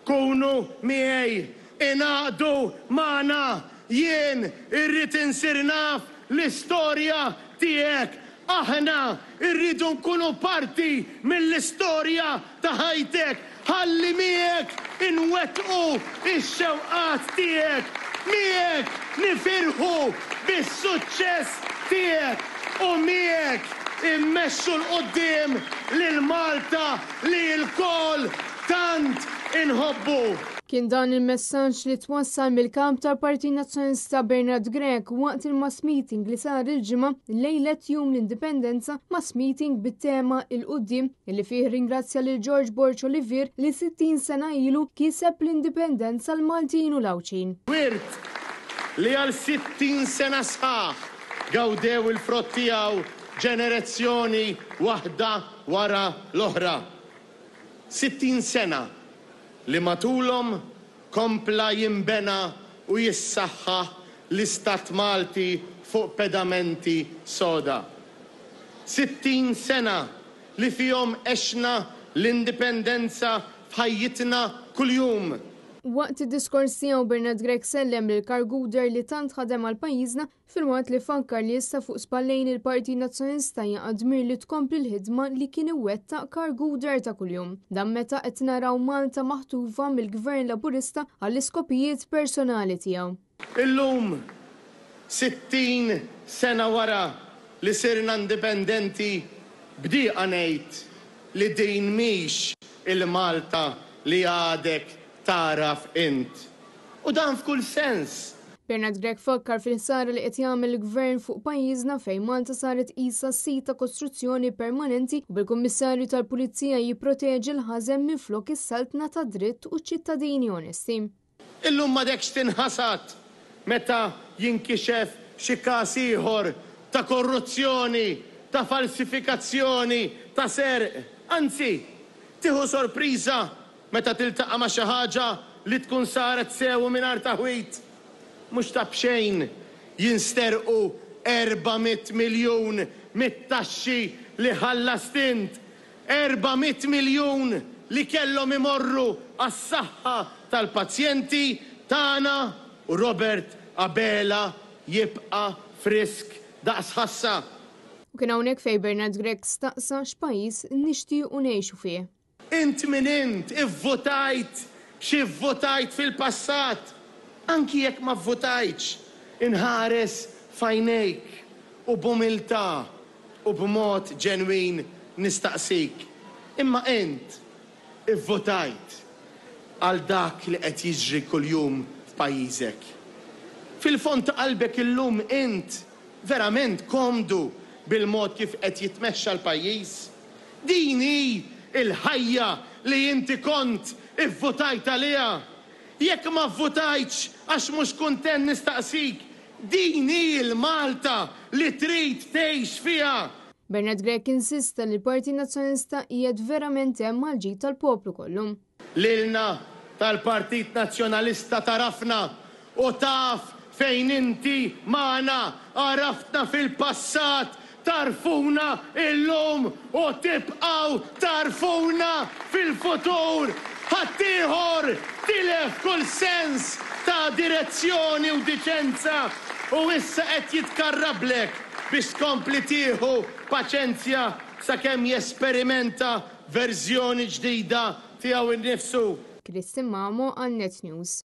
kunu miegħi, ingħaqdu magħna, jien irrid insir naf l-istorja tiegħek. Aħna irridu nkunu parti mill-istorja ta' ħajtek. Ħalli miegħek inwettqu ix-xewqat tiegħek, miegħek nifirħu bis-suċċess tiegħek u miegħek immexxu l-qudiem lil Malta li l-kol tant inħobbu. Kien dan il-messaġġ li twassal mill-kamp tal-Partit Nazzjonalista Bernard Grech waqt il-mass meeting li sar il-ġimgħa lejlet jum l-Indipendenza, mass meeting bit-tema il-qudiem illi fih ringrazzja lil George Borch Olivier li 60 sena ilu kiseb l-indipendenza l-Maltin u l-Awċin. Wirt li għal 60 sena sħaħ gawdew il-frott tiegħu ġenerazzjoni waħda wara l-oħra. 60 sena li matulhom kompla jimbena u jissaħħaħ l-Istat Malti fuq pedamenti soda. 60 sena li fihom għexna l-indipendenza f'ħajjitna kuljum. Waqt id-diskors tiegħu Bernard Grech sellem lil Karl Guder li tant ħadem għal pajjiżna filwaqt li fakkar li issa fuq spallejn il-Partit Nazzjonalista jaqa' dmir li tkompli l-ħidma li kien iwettaq Karl Guder ta' kuljum. Dan meta qed naraw Malta maħtufa mill-Gvern Laburista għall-iskopijiet personali tiegħu. Illum 60 sena wara li sirna indipendenti bdieqa ngħid li din mhix il-Malta li għadek taraf int. U dan f'kull sens. Bernard Grech fakkar fil-ħsara li qed jagħmel il-Gvern fuq pajjiżna fejn Malta saret qisha sit ta' kostruzzjoni permanenti u bil-Kummissarju tal-Pulizija jipproteġi l-ħażem minflok is-saltna ta' dritt u ċittadini onesti. Illum ma dekx tinħasat meta jinkixef xi każ ieħor ta' korruzzjoni, ta' falsifikazzjoni, ta' serq. Anzi, tieħu sorpriża meta tiltaqa' ma' xi ħaġa li tkun saret sew mingħajr taħwit. Mhux ta' bxejn jinsterqu 400 miljun mit-taxxi li ħallas int. 400 miljun li kellhom imorru għas-saħħa tal-pazjenti tagħna u Robert Abela jibqa' frisk daqs ħassa. U kien hawnhekk fejn Bernard Grech staqsa x'pajjiż nixtiequ ngħixu fih. Int min int ivvotajt xi vvotajt fil-passat, anki jekk ma vvotajtx, inħares f'għajnejk u b'umiltà u b'mod ġenwin nistaqsik. Imma int ivvotajt għal dak li qed jiġri kuljum f'pajjiżek. Fil-fond ta' qalbek illum int verament komdu bil-mod kif qed jitmexxa l-pajjiż. Din hi il-ħajja li inti kont ivvotajt għaliha. Jekk ma vvotajtx għax mhux kuntent nistaqsik, din hi l-Malta li trid tgħix fiha. Bernard Grech insista li l-Partit Nazzjonalista qiegħed verament hemm għall-ġid tal-poplu kollu. Lilna tal-Partit Nazzjonalista tarafna u taf fejn inti magħna għaraftna fil-passat, tarfuna illum u tibqaw tarfuna fil-futur. Ħaddieħor tilef kull sens ta' direzzjoni u diċenza u issa qed jitkarrablek biex tkompli tieħu paċenzja sakemm jesperimenta verżjoni ġdida tiegħu innifsu. Kristin Mamo għal Net News.